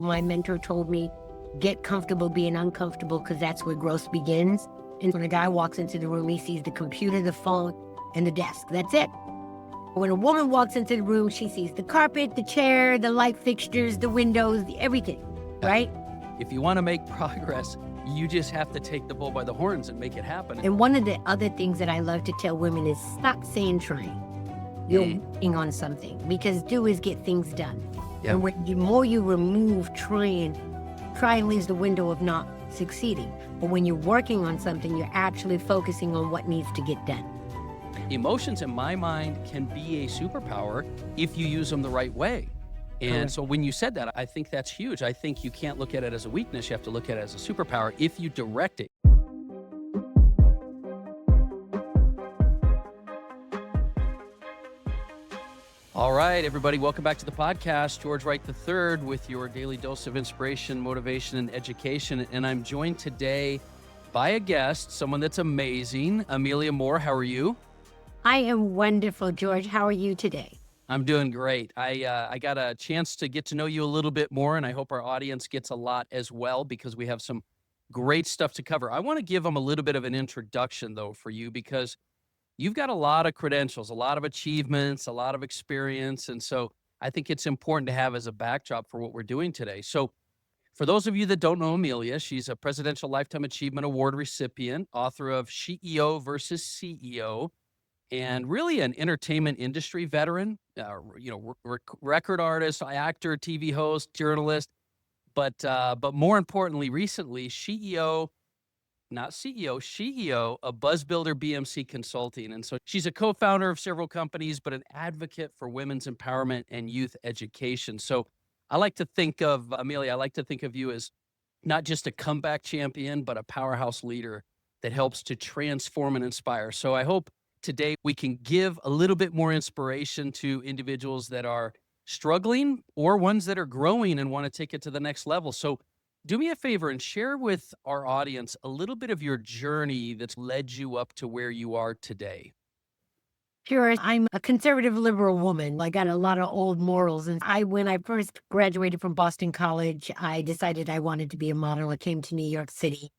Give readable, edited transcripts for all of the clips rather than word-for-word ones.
My mentor told me, get comfortable being uncomfortable because that's where growth begins. And when a guy walks into the room, he sees the computer, the phone, and the desk. That's it. When a woman walks into the room, she sees the carpet, the chair, the light fixtures, the windows, everything, right? If you want to make progress, you just have to take the bull by the horns and make it happen. And one of the other things that I love to tell women is stop saying trying. You're working on something, because do is get things done. Yeah. And the more you remove trying leaves the window of not succeeding. But when you're working on something, you're actually focusing on what needs to get done. Emotions, in my mind, can be a superpower if you use them the right way. And so when you said that, I think that's huge. I think you can't look at it as a weakness. You have to look at it as a superpower if you direct it. All right, everybody, welcome back to the podcast. George Wright III with your daily dose of inspiration, motivation, and education. And I'm joined today by a guest, someone that's amazing. Amelia Moore, how are you? I am wonderful, George. How are you today? I'm doing great. I got a chance to get to know you a little bit more, and I hope our audience gets a lot as well, because we have some great stuff to cover. I want to give them a little bit of an introduction, though, for you, because you've got a lot of credentials, a lot of achievements, a lot of experience. And so I think it's important to have as a backdrop for what we're doing today. So for those of you that don't know Amelia, she's a Presidential Lifetime Achievement Award recipient, author of SheEO versus CEO, and really an entertainment industry veteran, record artist, actor, TV host, journalist, but more importantly, recently, SheEO, not CEO, SheEO, a buzz builder, BMC Consulting. And so she's a co-founder of several companies, but an advocate for women's empowerment and youth education. So I like to think of, Amelia, I like to think of you as not just a comeback champion, but a powerhouse leader that helps to transform and inspire. So I hope today we can give a little bit more inspiration to individuals that are struggling or ones that are growing and want to take it to the next level. So do me a favor and share with our audience a little bit of your journey that's led you up to where you are today. Sure. I'm a conservative liberal woman. I got a lot of old morals. And when I first graduated from Boston College, I decided I wanted to be a model. I came to New York City.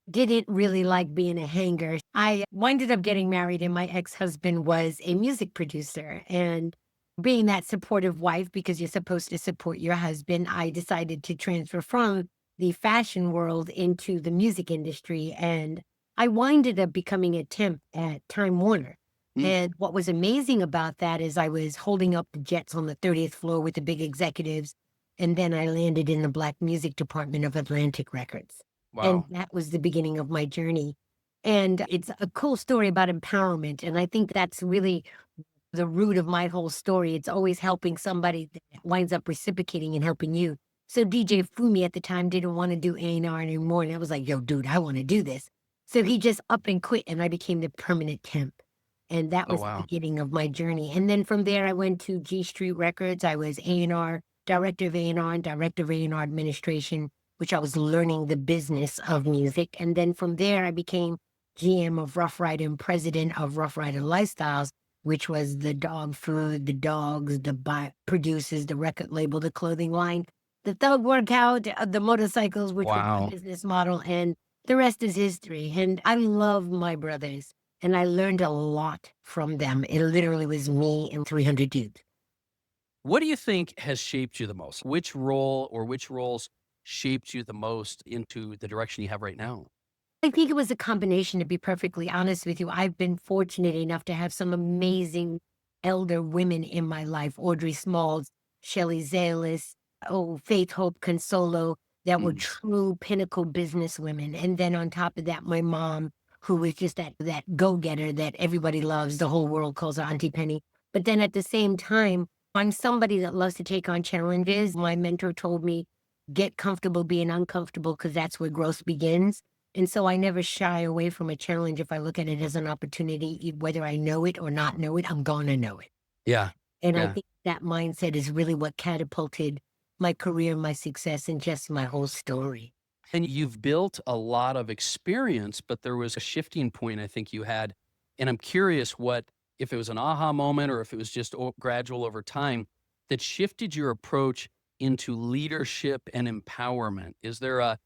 Didn't really like being a hanger. I winded up getting married, and my ex-husband was a music producer. And being that supportive wife, because you're supposed to support your husband, I decided to transfer from the fashion world into the music industry. And I winded up becoming a temp at Time Warner. And what was amazing about that is I was holding up the jets on the 30th floor with the big executives. And then I landed in the black music department of Atlantic Records. Wow. And that was the beginning of my journey. And it's a cool story about empowerment. And I think that's really the root of my whole story. It's always helping somebody that winds up reciprocating and helping you. So DJ Fumi at the time didn't want to do A&R anymore. And I was like, yo, dude, I want to do this. So he just up and quit, and I became the permanent temp. And that was the beginning of my journey. And then from there, I went to G Street Records. I was A&R, director of A&R and director of A&R administration, which I was learning the business of music. And then from there, I became GM of Rough Rider and president of Rough Rider Lifestyles, which was the dog food, the dogs, the producers, the record label, the clothing line, the thug workout, the motorcycles, which was the business model. And the rest is history. And I love my brothers. And I learned a lot from them. It literally was me and 300 dudes. What do you think has shaped you the most? Which role or which roles shaped you the most into the direction you have right now? I think it was a combination, to be perfectly honest with you. I've been fortunate enough to have some amazing elder women in my life. Audrey Smalls, Shelley Zalis, Faith Hope Consolo, that were true pinnacle business women. And then on top of that, my mom, who was just that go-getter that everybody loves. The whole world calls her Auntie Penny. But then at the same time, I'm somebody that loves to take on challenges. My mentor told me, get comfortable being uncomfortable, because that's where growth begins. And so I never shy away from a challenge. If I look at it as an opportunity, whether I know it or not know it, I'm going to know it. Yeah. And I think that mindset is really what catapulted my career, my success, and just my whole story. And you've built a lot of experience, but there was a shifting point I think you had. And I'm curious if it was an aha moment or if it was just gradual over time that shifted your approach into leadership and empowerment? Is there a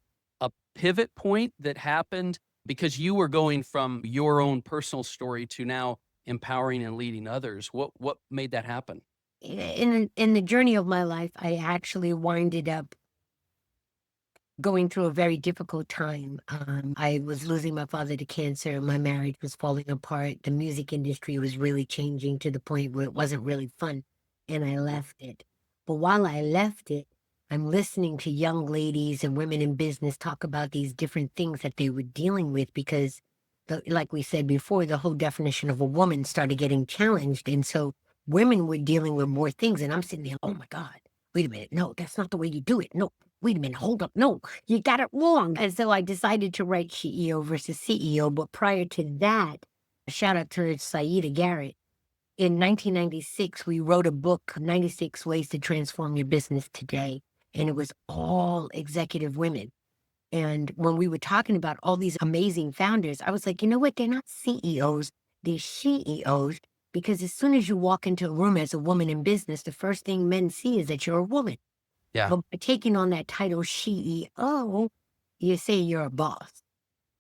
pivot point that happened because you were going from your own personal story to now empowering and leading others? What made that happen? In the journey of my life, I actually winded up going through a very difficult time. I was losing my father to cancer. My marriage was falling apart. The music industry was really changing to the point where it wasn't really fun, and I left it. But while I left it, I'm listening to young ladies and women in business talk about these different things that they were dealing with because, like we said before, the whole definition of a woman started getting challenged. And so women were dealing with more things. And I'm sitting there, oh my God, wait a minute. No, that's not the way you do it. No, wait a minute, hold up. No, you got it wrong. And so I decided to write SheEO versus CEO. But prior to that, shout out to Saida Garrett. In 1996, we wrote a book, 96 Ways to Transform Your Business Today. And it was all executive women. And when we were talking about all these amazing founders, I was like, you know what? They're not CEOs, they're SheEOs. Because as soon as you walk into a room as a woman in business, the first thing men see is that you're a woman. Yeah. But by taking on that title SheEO, you say you're a boss.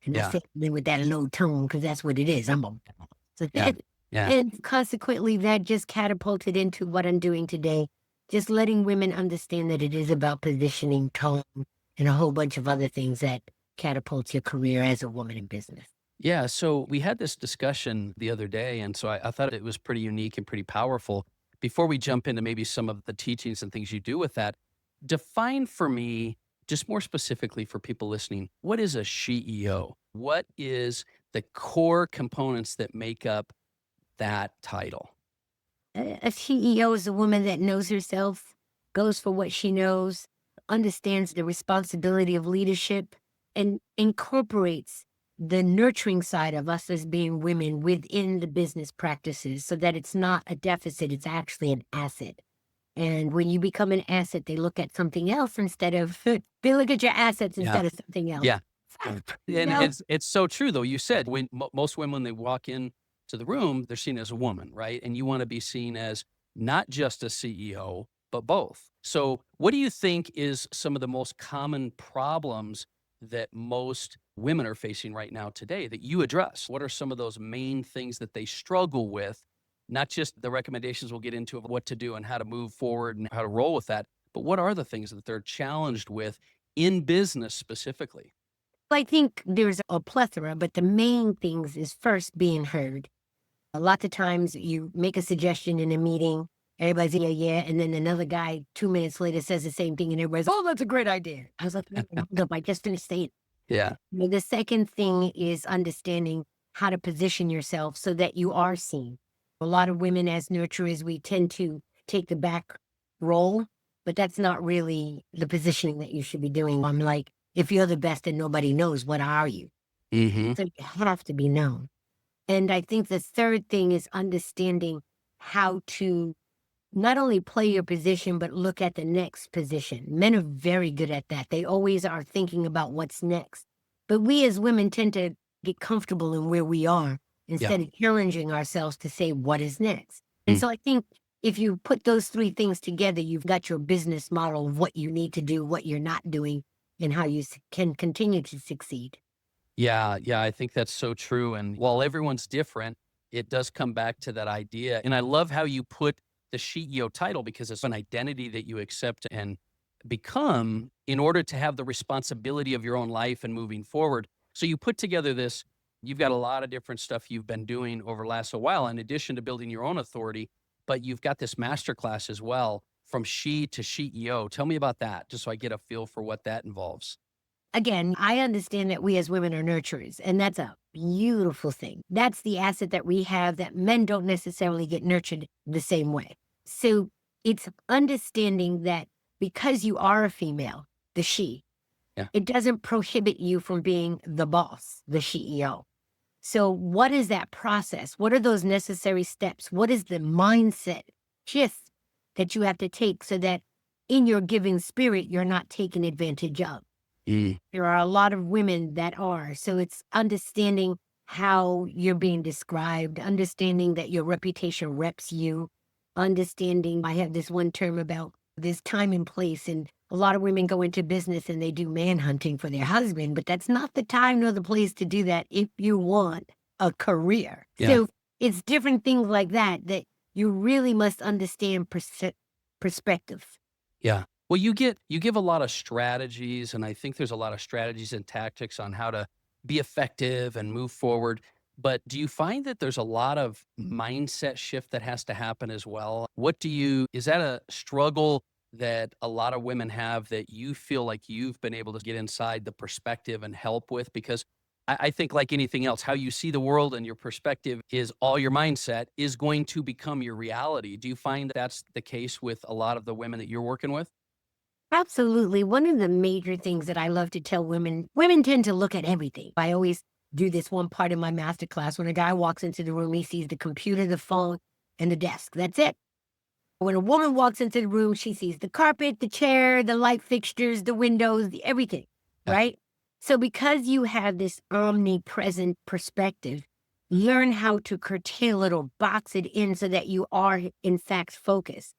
And I Yeah. say it with that low tone because that's what it is. I'm a boss. So Yeah. that, Yeah. and consequently, that just catapulted into what I'm doing today. Just letting women understand that it is about positioning, tone, and a whole bunch of other things that catapults your career as a woman in business. Yeah. So we had this discussion the other day. And so I thought it was pretty unique and pretty powerful. Before we jump into maybe some of the teachings and things you do with that, define for me, just more specifically for people listening, what is a SheEO? What is the core components that make up that title? A CEO is a woman that knows herself, goes for what she knows, understands the responsibility of leadership, and incorporates the nurturing side of us as being women within the business practices so that it's not a deficit, it's actually an asset. And when you become an asset, they look at something else instead of, they look at your assets Yeah. instead of something else. Yeah. You And know? it's so true though. You said when most women, when they walk in to the room, they're seen as a woman, right? And you want to be seen as not just a CEO, but both. So what do you think is some of the most common problems that most women are facing right now today that you address? What are some of those main things that they struggle with? Not just the recommendations we'll get into of what to do and how to move forward and how to roll with that, but what are the things that they're challenged with in business specifically? I think there's a plethora, but the main things is first being heard. A lot of times you make a suggestion in a meeting, everybody's yeah, yeah, and then another guy 2 minutes later says the same thing, and everybody's, oh, that's a great idea. I was like, "No, hold up, I just finished saying." Yeah. The second thing is understanding how to position yourself so that you are seen. A lot of women as nurturers, we tend to take the back role, but that's not really the positioning that you should be doing. I'm like, if you're the best and nobody knows, what are you? Hmm. So you have to be known. And I think the third thing is understanding how to not only play your position, but look at the next position. Men are very good at that. They always are thinking about what's next. But we as women tend to get comfortable in where we are Yeah. instead of challenging ourselves to say, what is next? And Mm. so I think if you put those three things together, you've got your business model of what you need to do, what you're not doing, and how you can continue to succeed. Yeah. Yeah. I think that's so true. And while everyone's different, it does come back to that idea. And I love how you put the SheEO title because it's an identity that you accept and become in order to have the responsibility of your own life and moving forward. So you put together this, you've got a lot of different stuff you've been doing over the last a while, in addition to building your own authority, but you've got this masterclass as well from She to SheEO. Tell me about that, just so I get a feel for what that involves. Again, I understand that we as women are nurturers, and that's a beautiful thing. That's the asset that we have that men don't necessarily get nurtured the same way. So it's understanding that because you are a female, the she, Yeah. it doesn't prohibit you from being the boss, the SheEO. So what is that process? What are those necessary steps? What is the mindset shift that you have to take so that in your giving spirit, you're not taken advantage of? Mm. There are a lot of women that are. So it's understanding how you're being described, understanding that your reputation reps you, understanding I have this one term about There's time and place, and a lot of women go into business and they do manhunting for their husband, but that's not the time nor the place to do that if you want a career. Yeah. So it's different things like that that you really must understand perspective. Yeah. Well, you give a lot of strategies, and I think there's a lot of strategies and tactics on how to be effective and move forward. But do you find that there's a lot of mindset shift that has to happen as well? Is that a struggle that a lot of women have that you feel like you've been able to get inside the perspective and help with? Because I think like anything else, how you see the world and your perspective is all your mindset is going to become your reality. Do you find that's the case with a lot of the women that you're working with? Absolutely. One of the major things that I love to tell women, women tend to look at everything. I always do this one part in my masterclass. When a guy walks into the room, he sees the computer, the phone, and the desk. That's it. When a woman walks into the room, she sees the carpet, the chair, the light fixtures, the windows, everything, Yeah. right? So because you have this omnipresent perspective, learn how to curtail it or box it in so that you are, in fact, focused.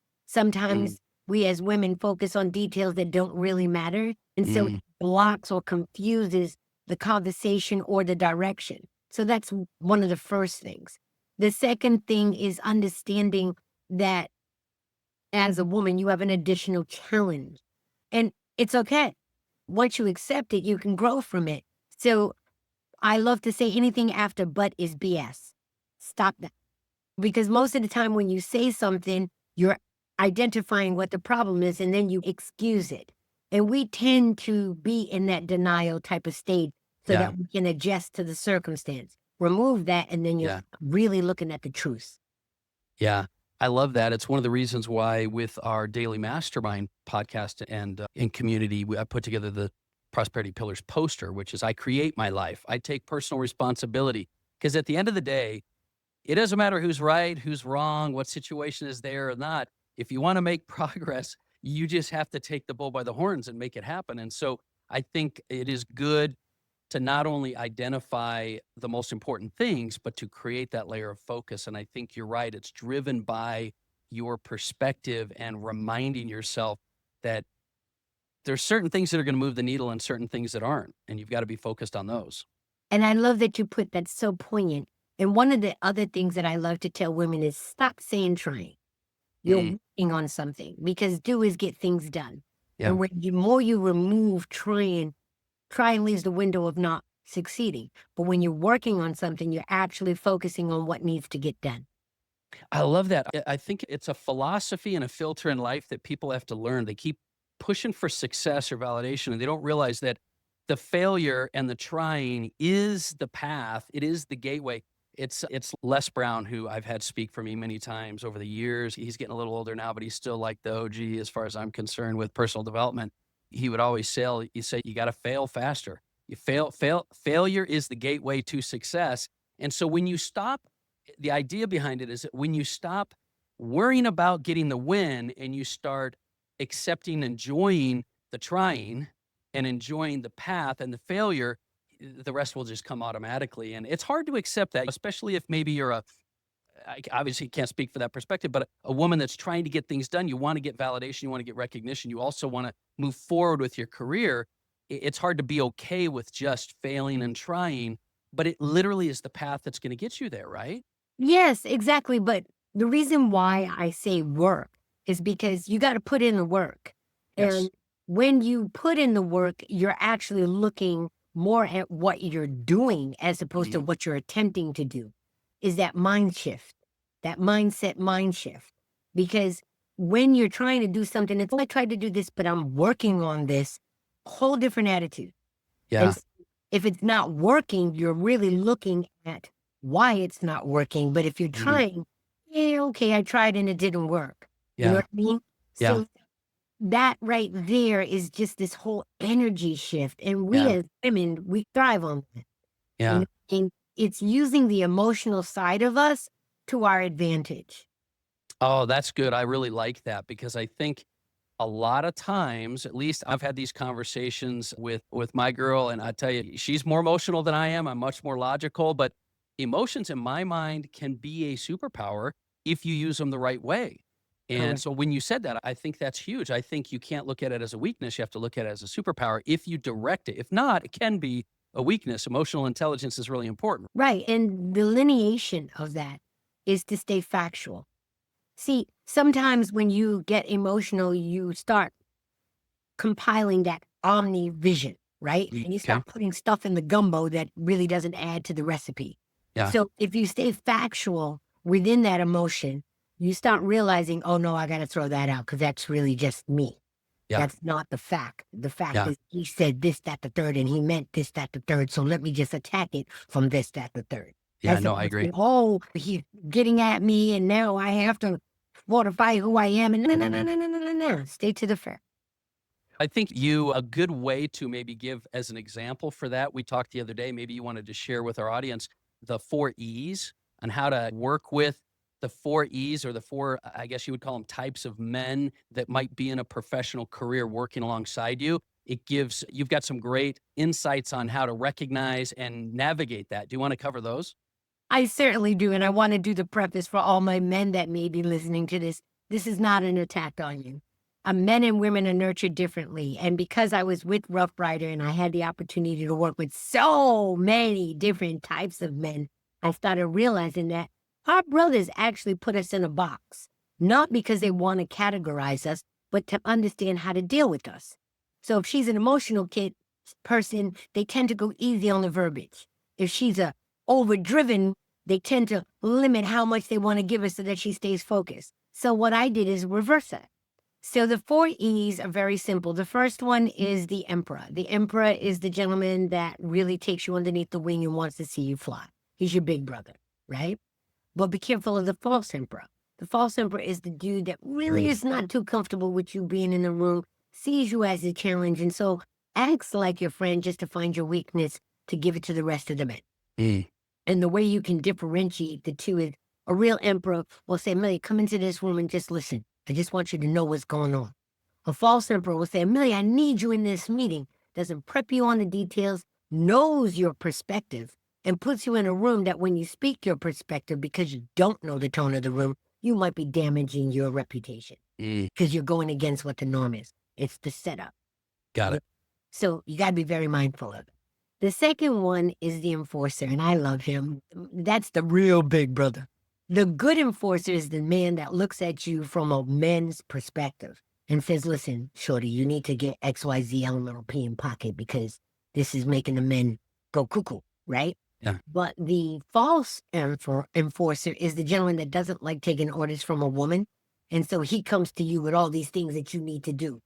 Mm, Sometimes we as women focus on details that don't really matter. And so it mm, blocks or confuses the conversation or the direction. So that's one of the first things. The second thing is understanding that as a woman, you have an additional challenge. And it's okay. Once you accept it, you can grow from it. So I love to say anything after but is BS. Stop that. Because most of the time when you say something, you're identifying what the problem is and then you excuse it. And we tend to be in that denial type of state so yeah. that we can adjust to the circumstance. Remove that, and then you're Yeah. really looking at the truth. Yeah. I love that. It's one of the reasons why with our Daily Mastermind podcast and in community, I put together the Prosperity Pillars poster, which is I create my life. I take personal responsibility because at the end of the day, it doesn't matter who's right, who's wrong, what situation is there or not. If you want to make progress, you just have to take the bull by the horns and make it happen. And so I think it is good to not only identify the most important things, but to create that layer of focus. And I think you're right. It's driven by your perspective and reminding yourself that there's certain things that are going to move the needle and certain things that aren't. And you've got to be focused on those. And I love that you put that so poignant. And one of the other things that I love to tell women is stop saying trying. You're Mm, working on something because do is get things done. yeah. And when you more you remove trying leaves the window of not succeeding. But when you're working on something, you're actually focusing on what needs to get done. I love that. I think it's a philosophy and a filter in life that people have to learn. They keep pushing for success or validation, and they don't realize that the failure and the trying is the path. It is the gateway. It's Les Brown, who I've had speak for me many times over the years. He's getting a little older now, but he's still like the OG as far as I'm concerned with personal development. He would always say, you got to fail faster. Failure is the gateway to success. And so when you stop, the idea behind it is that when you stop worrying about getting the win and you start accepting, enjoying the trying and enjoying the path and the failure, the rest will just come automatically. And it's hard to accept that, especially if maybe I obviously can't speak for that perspective, but a woman that's trying to get things done, you want to get validation, you want to get recognition, you also want to move forward with your career. It's hard to be okay with just failing and trying, but it literally is the path that's going to get you there, right? Yes, exactly. But the reason why I say work is because you got to put in the work. Yes. And when you put in the work, you're actually looking more at what you're doing as opposed to Mhm. what you're attempting to do. Is that mind shift, that mindset mind shift. Because when you're trying to do something, it's, "Oh, I tried to do this, but I'm working on this," whole different attitude. And Yeah. if it's not working, you're really looking at why it's not working. But if you're Mhm. trying, yeah, okay, I tried and it didn't work. You know Yeah. what I mean? Yeah. So that right there is just this whole energy shift. And we Yeah. as women, we thrive on that. You Yeah. know, and it's using the emotional side of us to our advantage. Oh, that's good. I really like that because I think a lot of times, at least I've had these conversations with my girl, and I tell you, she's more emotional than I am. I'm much more logical, but emotions in my mind can be a superpower if you use them the right way. And Correct. so when you said that, I think that's huge. I think you can't look at it as a weakness. You have to look at it as a superpower if you direct it. If not, it can be a weakness. Emotional intelligence is really important. Right. And the lineation of that is to stay factual. See, sometimes when you get emotional, you start compiling that omni vision, right? And you Okay. start putting stuff in the gumbo that really doesn't add to the recipe. Yeah. So if you stay factual within that emotion, you start realizing, oh no, I got to throw that out because that's really just me. Yeah. That's not the fact. The fact Yeah. is he said this, that, the third, and he meant this, that, the third. So let me just attack it from this, that, the third. Yeah. As No, I opposed to, agree. oh, he's getting at me and now I have to fortify who I am. And no. Stay to the fact. I think a good way to maybe give as an example for that, we talked the other day, maybe you wanted to share with our audience the 4 E's on how to work with the 4 E's or the four, I guess you would call them types of men that might be in a professional career working alongside you. You've got some great insights on how to recognize and navigate that. Do you want to cover those? I certainly do. And I want to do the preface for all my men that may be listening to this. This is not an attack on you. Men and women are nurtured differently. And because I was with Rough Rider and I had the opportunity to work with so many different types of men, I started realizing that our brothers actually put us in a box, not because they want to categorize us, but to understand how to deal with us. So if she's an emotional person, they tend to go easy on the verbiage. If she's a overdriven, they tend to limit how much they want to give her so that she stays focused. So what I did is reverse that. So the 4 E's are very simple. The first one is the emperor. The emperor is the gentleman that really takes you underneath the wing and wants to see you fly. He's your big brother, right? But be careful of the false emperor. The false emperor is the dude that really is not too comfortable with you being in the room, sees you as a challenge, and so acts like your friend just to find your weakness to give it to the rest of the men. Mm. And the way you can differentiate the two is a real emperor will say, Amelia, come into this room and just listen. I just want you to know what's going on. A false emperor will say, Amelia, I need you in this meeting. Doesn't prep you on the details, knows your perspective, and puts you in a room that when you speak your perspective, because you don't know the tone of the room, you might be damaging your reputation because you're going against what the norm is. It's the setup. Got it. So you got to be very mindful of it. The second one is the enforcer, and I love him. That's the real big brother. The good enforcer is the man that looks at you from a man's perspective and says, listen, shorty, you need to get XYZ elemental P in pocket because this is making the men go cuckoo, right? Yeah. But the false enforcer is the gentleman that doesn't like taking orders from a woman. And so he comes to you with all these things that you need to do.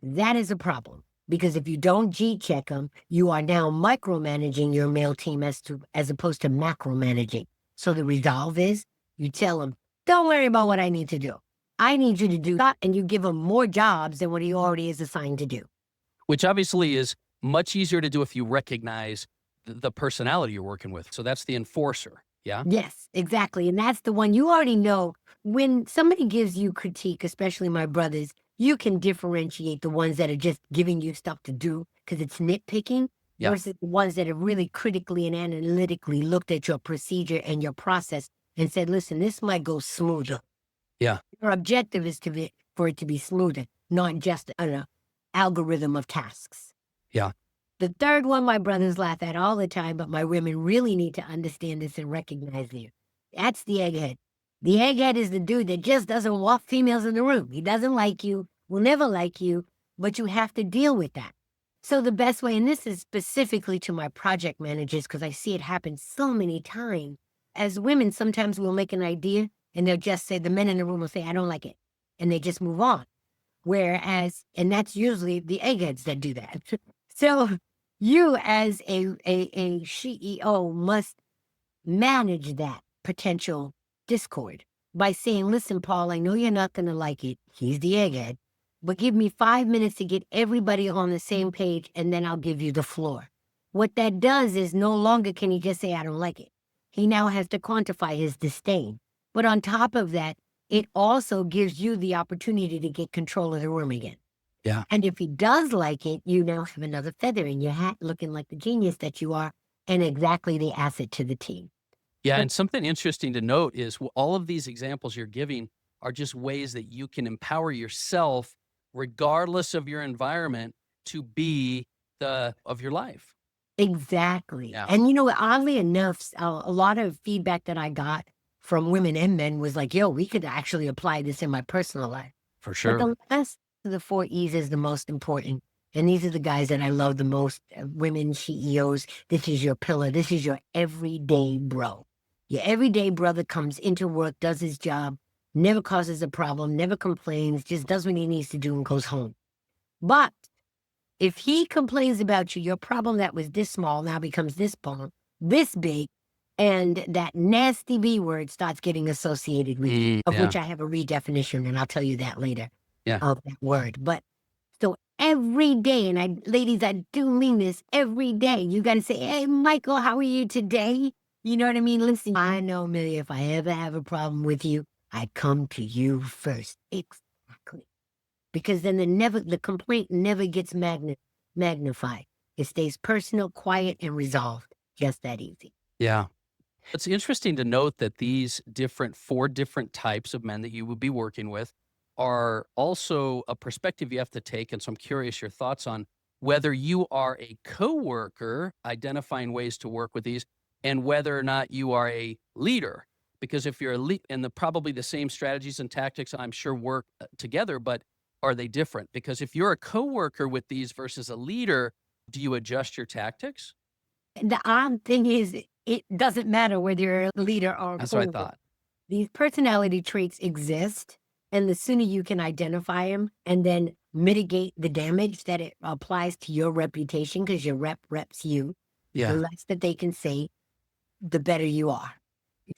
That is a problem. Because if you don't G-check them, you are now micromanaging your male team as opposed to macromanaging. So the resolve is you tell him, don't worry about what I need to do. I need you to do that, and you give him more jobs than what he already is assigned to do. Which obviously is much easier to do if you recognize the personality you're working with. So that's the enforcer. Yeah. Yes, exactly. And that's the one you already know. When somebody gives you critique, especially my brothers, you can differentiate the ones that are just giving you stuff to do because it's nitpicking Yeah. versus the ones that have really critically and analytically looked at your procedure and your process and said, listen, this might go smoother. Yeah. Your objective is for it to be smoother, not just an algorithm of tasks. Yeah. The third one my brothers laugh at all the time, but my women really need to understand this and recognize it. That's the egghead. The egghead is the dude that just doesn't want females in the room. He doesn't like you, will never like you, but you have to deal with that. So the best way, and this is specifically to my project managers, because I see it happen so many times. As women, sometimes we'll make an idea and they'll just say, the men in the room will say, I don't like it. And they just move on. Whereas, and that's usually the eggheads that do that. So you as a SheEO must manage that potential discord by saying, listen, Paul, I know you're not going to like it. He's the egghead. But give me 5 minutes to get everybody on the same page, and then I'll give you the floor. What that does is no longer can he just say, I don't like it. He now has to quantify his disdain. But on top of that, it also gives you the opportunity to get control of the room again. Yeah. And if he does like it, you now have another feather in your hat, looking like the genius that you are, and exactly the asset to the team. Yeah. But- And something interesting to note is all of these examples you're giving are just ways that you can empower yourself, regardless of your environment, to be the of your life. Exactly. Yeah, And oddly enough, a lot of feedback that I got from women and men was like, yo, we could actually apply this in my personal life. for But sure. the last of the 4 E's is the most important. And these are the guys that I love the most, women, CEOs. This is your pillar. This is your everyday bro. Your everyday brother comes into work, does his job, never causes a problem, never complains, just does what he needs to do and goes home. But if he complains about you, your problem that was this small now becomes this big, and that nasty B word starts getting associated with you, of Yeah, which I have a redefinition, and I'll tell you that later yeah. of that word. But so every day, and ladies, I do mean this every day, you got to say, hey, Michael, how are you today? You know what I mean? Listen, I know, Amelia, if I ever have a problem with you, I come to you first. Exactly. Because then the complaint never gets magnified. It stays personal, quiet, and resolved. Just that easy. Yeah. It's interesting to note that these four different types of men that you would be working with are also a perspective you have to take. And so I'm curious your thoughts on whether you are a coworker, identifying ways to work with these, and whether or not you are a leader. Because if you're a lead, and probably the same strategies and tactics, I'm sure work together, but are they different? Because if you're a coworker with these versus a leader, do you adjust your tactics? The odd thing is, it doesn't matter whether you're a leader or a That's what I coworker. thought. These personality traits exist, and the sooner you can identify them and then mitigate the damage that it applies to your reputation, because your reps you, the Yeah. less that they can say, the better you are.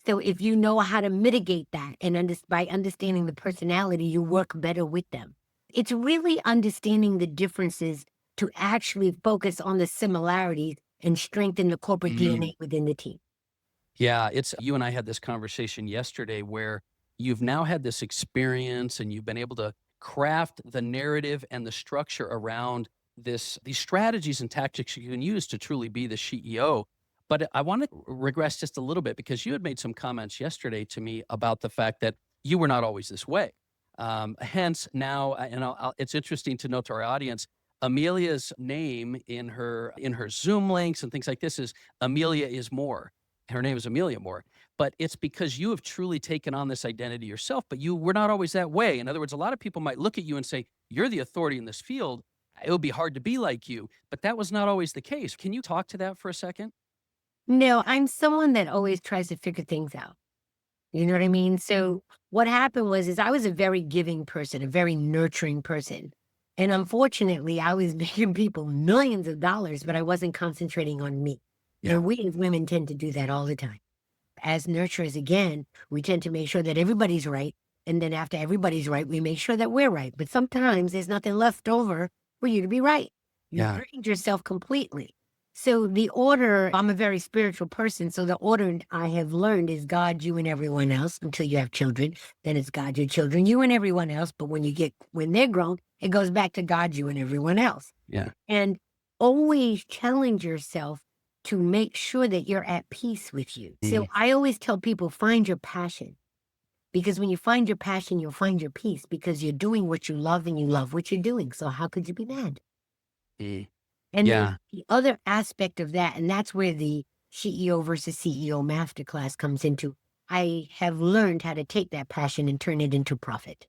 So if you know how to mitigate that and by understanding the personality, you work better with them. It's really understanding the differences to actually focus on the similarities and strengthen the corporate DNA within the team. Yeah, it's you and I had this conversation yesterday where you've now had this experience and you've been able to craft the narrative and the structure around these strategies and tactics you can use to truly be the CEO. But I want to regress just a little bit because you had made some comments yesterday to me about the fact that you were not always this way. Hence, now, it's interesting to note to our audience, Amelia's name in her Zoom links and things like this is Amelia is More. Her name is Amelia Moore, but it's because you have truly taken on this identity yourself, but you were not always that way. In other words, a lot of people might look at you and say, you're the authority in this field. It would be hard to be like you, but that was not always the case. Can you talk to that for a second? No, I'm someone that always tries to figure things out. You know what I mean? So what happened is I was a very giving person, a very nurturing person. And unfortunately, I was making people millions of dollars, but I wasn't concentrating on me. Yeah. And we as women tend to do that all the time. As nurturers, again, we tend to make sure that everybody's right. And then after everybody's right, we make sure that we're right. But sometimes there's nothing left over for you to be right. You Yeah. drained yourself completely. So the order, I'm a very spiritual person. So the order I have learned is God, you, and everyone else until you have children. Then it's God, your children, you, and everyone else. But when they're grown, it goes back to God, you, and everyone else. Yeah. And always challenge yourself to make sure that you're at peace with you. So I always tell people, find your passion. Because when you find your passion, you'll find your peace because you're doing what you love and you love what you're doing. So how could you be mad? Mm. And then Yeah. the other aspect of that, and that's where the SheEO versus CEO masterclass comes into. I have learned how to take that passion and turn it into profit.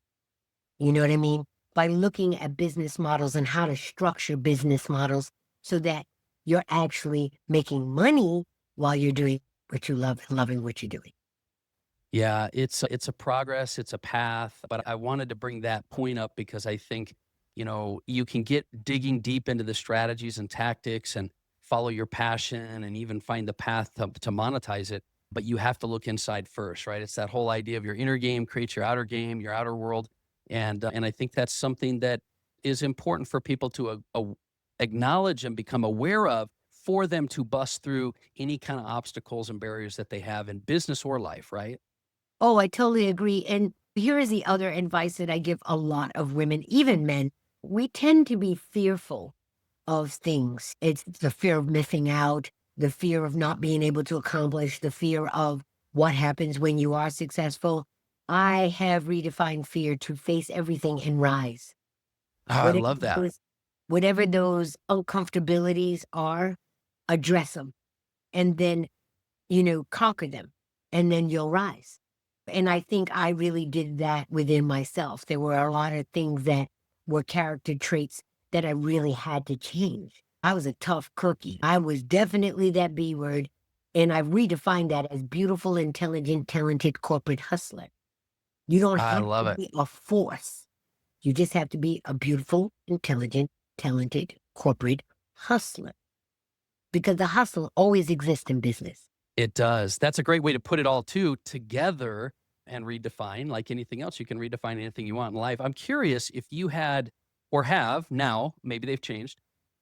You know what I mean? By looking at business models and how to structure business models so that you're actually making money while you're doing what you love and loving what you're doing. Yeah, it's a progress, it's a path, but I wanted to bring that point up because I think, you can get digging deep into the strategies and tactics and follow your passion and even find the path to monetize it, but you have to look inside first, right? It's that whole idea of your inner game creates your outer game, your outer world, and I think that's something that is important for people to acknowledge and become aware of for them to bust through any kind of obstacles and barriers that they have in business or life, right? Oh, I totally agree. And here is the other advice that I give a lot of women, even men. We tend to be fearful of things. It's the fear of missing out, the fear of not being able to accomplish, the fear of what happens when you are successful. I have redefined fear to face everything and rise. Oh, I Whatever love that. those, whatever those uncomfortabilities are, address them and then, conquer them, and then you'll rise. And I think I really did that within myself. There were a lot of things that were character traits that I really had to change. I was a tough cookie. I was definitely that B word. And I've redefined that as beautiful, intelligent, talented corporate hustler. You don't I have love to it. be a force. You just have to be a beautiful, intelligent, talented corporate hustler because the hustle always exists in business. It does. That's a great way to put it all too together and redefine. Like anything else, you can redefine anything you want in life. I'm curious if you had or have now, maybe they've changed,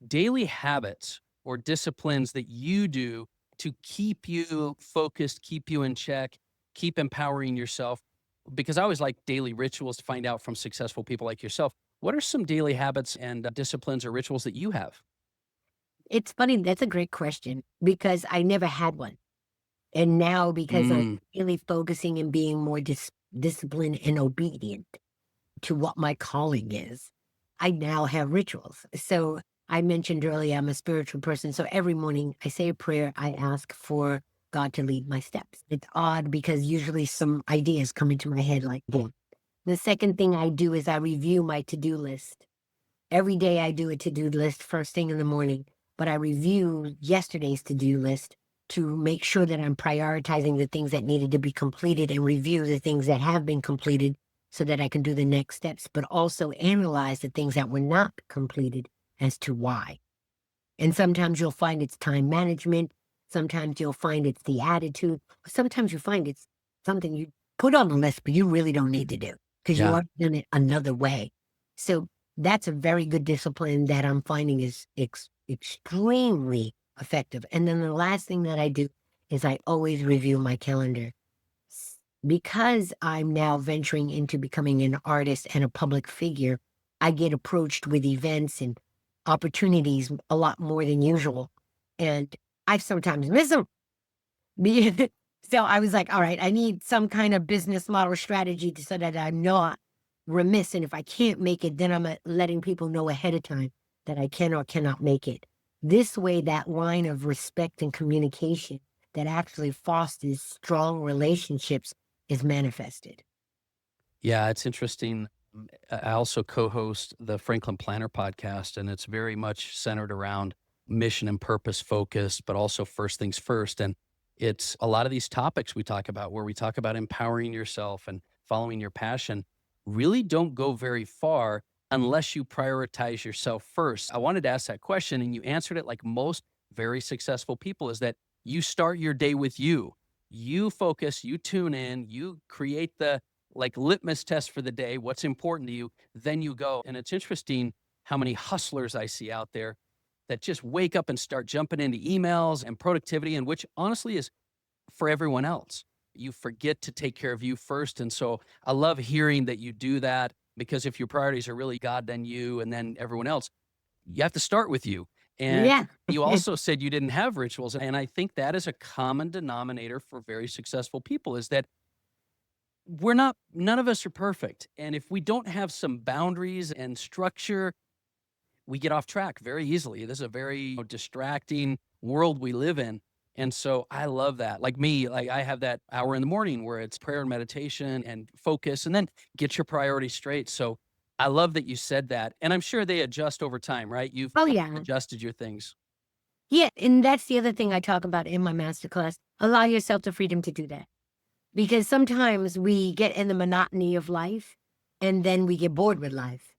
daily habits or disciplines that you do to keep you focused, keep you in check, keep empowering yourself. Because I always like daily rituals to find out from successful people like yourself. What are some daily habits and disciplines or rituals that you have? It's funny. That's a great question because I never had one. And now, because I'm Mm, really focusing and being more disciplined and obedient to what my calling is, I now have rituals. So I mentioned earlier, I'm a spiritual person. So every morning I say a prayer, I ask for God to lead my steps. It's odd because usually some ideas come into my head like, boom. The second thing I do is I review my to-do list. Every day I do a to-do list first thing in the morning, but I review yesterday's to-do list to make sure that I'm prioritizing the things that needed to be completed and review the things that have been completed so that I can do the next steps, but also analyze the things that were not completed as to why. And sometimes you'll find it's time management. Sometimes you'll find it's the attitude. Sometimes you find it's something you put on the list, but you really don't need to do because you yeah. are doing it another way. So that's a very good discipline that I'm finding is extremely effective. And then the last thing that I do is I always review my calendar. Because I'm now venturing into becoming an artist and a public figure, I get approached with events and opportunities a lot more than usual. And I sometimes miss them. So I was like, all right, I need some kind of business model strategy so that I'm not remiss. And if I can't make it, then I'm letting people know ahead of time that I can or cannot make it. This way, that line of respect and communication that actually fosters strong relationships is manifested. Yeah, it's interesting. I also co-host the Franklin Planner podcast, and it's very much centered around mission and purpose focused, but also first things first. And it's a lot of these topics we talk about where we talk about empowering yourself and following your passion really don't go very far unless you prioritize yourself first. I wanted to ask that question, and you answered it like most very successful people, is that you start your day with you. You focus, you tune in, you create the like litmus test for the day, what's important to you, then you go. And it's interesting how many hustlers I see out there that just wake up and start jumping into emails and productivity, and which honestly is for everyone else. You forget to take care of you first. And so I love hearing that you do that because if your priorities are really God, then you, and then everyone else, you have to start with you. And Yeah. you also said you didn't have rituals. And I think that is a common denominator for very successful people is that none of us are perfect. And if we don't have some boundaries and structure, we get off track very easily. This is a very distracting world we live in. And so I love that. Like me, like I have that hour in the morning where it's prayer and meditation and focus and then get your priorities straight. So I love that you said that. And I'm sure they adjust over time, right? You've Oh, yeah. adjusted your things. Yeah. And that's the other thing I talk about in my masterclass. Allow yourself the freedom to do that. Because sometimes we get in the monotony of life and then we get bored with life.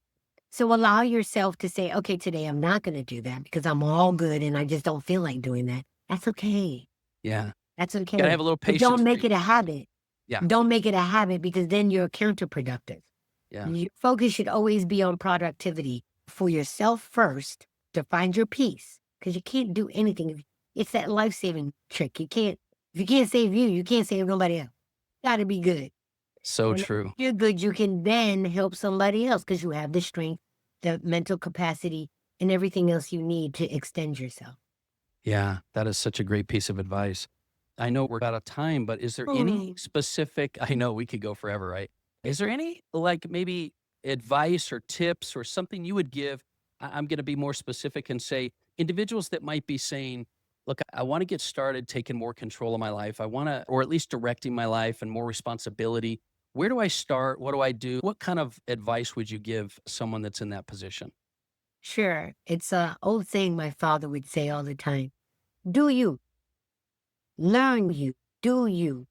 So allow yourself to say, okay, today I'm not going to do that because I'm all good and I just don't feel like doing that. That's okay. Yeah. That's Gotta okay. have a little But patience don't for make you. it a habit. Yeah. Don't make it a habit because then you're counterproductive. Yeah. Your focus should always be on productivity for yourself first to find your peace because you can't do anything. It's that life-saving trick. If you can't save you, you can't save nobody else. Got to be good. So And if true. you're good, you can then help somebody else because you have the strength, the mental capacity, and everything else you need to extend yourself. Yeah. That is such a great piece of advice. I know we're out of time, but is there any specific, I know we could go forever, right? Is there any like maybe advice or tips or something you would give? I'm going to be more specific and say individuals that might be saying, look, I want to get started taking more control of my life. I want to, or at least directing my life and more responsibility. Where do I start? What do I do? What kind of advice would you give someone that's in that position? Sure. It's a old saying my father would say all the time. Do you, learn you, do you.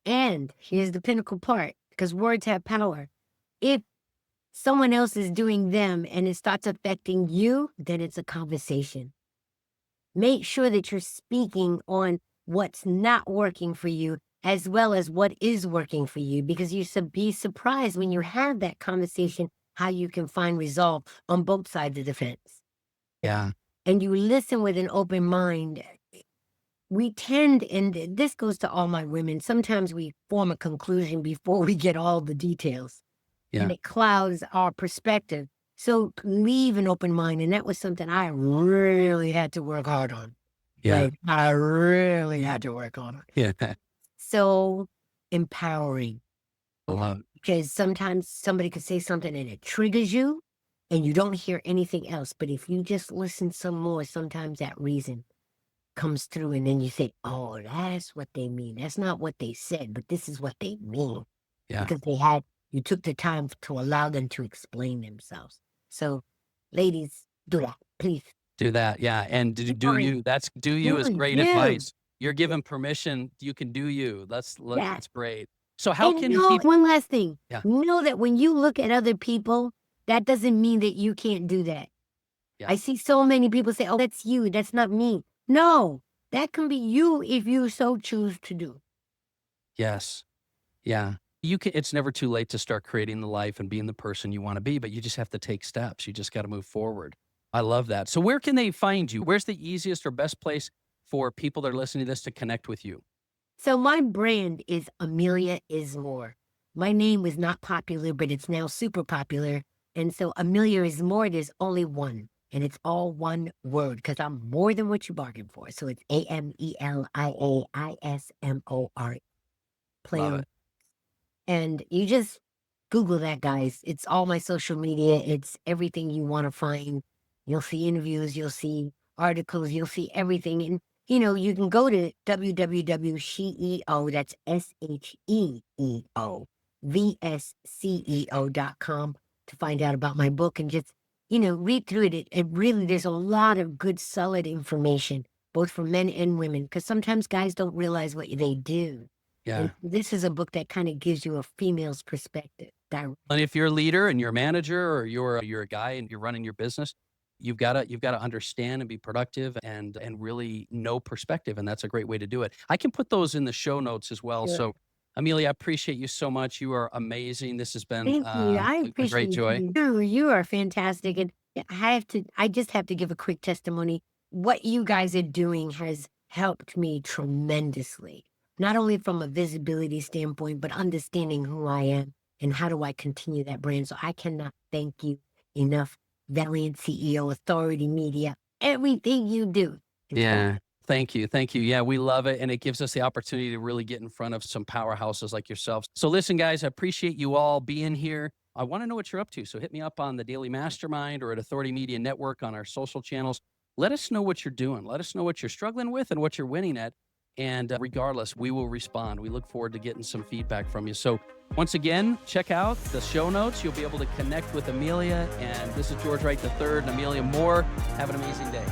And here's the pinnacle part, because words have power. If someone else is doing them and it starts affecting you, then it's a conversation. Make sure that you're speaking on what's not working for you as well as what is working for you, because you should be surprised when you have that conversation how you can find resolve on both sides of the fence. Yeah. And you listen with an open mind. We tend, and this goes to all my women, sometimes we form a conclusion before we get all the details. Yeah. And it clouds our perspective. So leave an open mind. And that was something I really had to work hard on. Yeah. Like, I really had to work on it. Yeah. So empowering. I love it. Because sometimes somebody could say something and it triggers you and you don't hear anything else. But if you just listen some more, sometimes that reason comes through and then you say, oh, that's what they mean. That's not what they said, but this is what they mean. Yeah. Because you took the time to allow them to explain themselves. So ladies, do that, please. Do that. Yeah. And do Sorry. you, that's do you is Do great you. advice. You're given permission. You can do you. That's great. So how And can know, people, one last thing. Yeah. Know that when you look at other people, that doesn't mean that you can't do that. Yeah. I see so many people say, oh, that's you. That's not me. No, that can be you if you so choose to do. Yes. Yeah. It's never too late to start creating the life and being the person you want to be, but you just have to take steps. You just got to move forward. I love that. So where can they find you? Where's the easiest or best place for people that are listening to this to connect with you? So my brand is Amelia is More. My name was not popular, but it's now super popular. And so Amelia is More, there's only one. And it's all one word because I'm more than what you bargained for. So it's AMELIAISMOR. Play Love on. it. And you just Google that, guys. It's all my social media. It's everything you want to find. You'll see interviews, you'll see articles, you'll see everything. And, you can go to www.SheEO, that's SheEO, VSCEO.com to find out about my book and just, read through it. It really, there's a lot of good, solid information, both for men and women, because sometimes guys don't realize what they do. Yeah. And this is a book that kind of gives you a female's perspective. And if you're a leader and you're a manager or you're a guy and you're running your business, you've got to understand and be productive and really know perspective. And that's a great way to do it. I can put those in the show notes as well. Sure. So Amelia, I appreciate you so much. You are amazing. This has been Thank you. I a appreciate great joy. you. You are fantastic. And I just have to give a quick testimony. What you guys are doing has helped me tremendously, not only from a visibility standpoint, but understanding who I am and how do I continue that brand. So I cannot thank you enough. Valiant CEO, Authority Media, everything you do. Yeah. Thank you. Thank you. Yeah, we love it. And it gives us the opportunity to really get in front of some powerhouses like yourselves. So listen, guys, I appreciate you all being here. I want to know what you're up to. So hit me up on the Daily Mastermind or at Authority Media Network on our social channels. Let us know what you're doing. Let us know what you're struggling with and what you're winning at. And regardless, we will respond. We look forward to getting some feedback from you. So once again, check out the show notes. You'll be able to connect with Amelia. And this is George Wright III and Amelia Moore. Have an amazing day.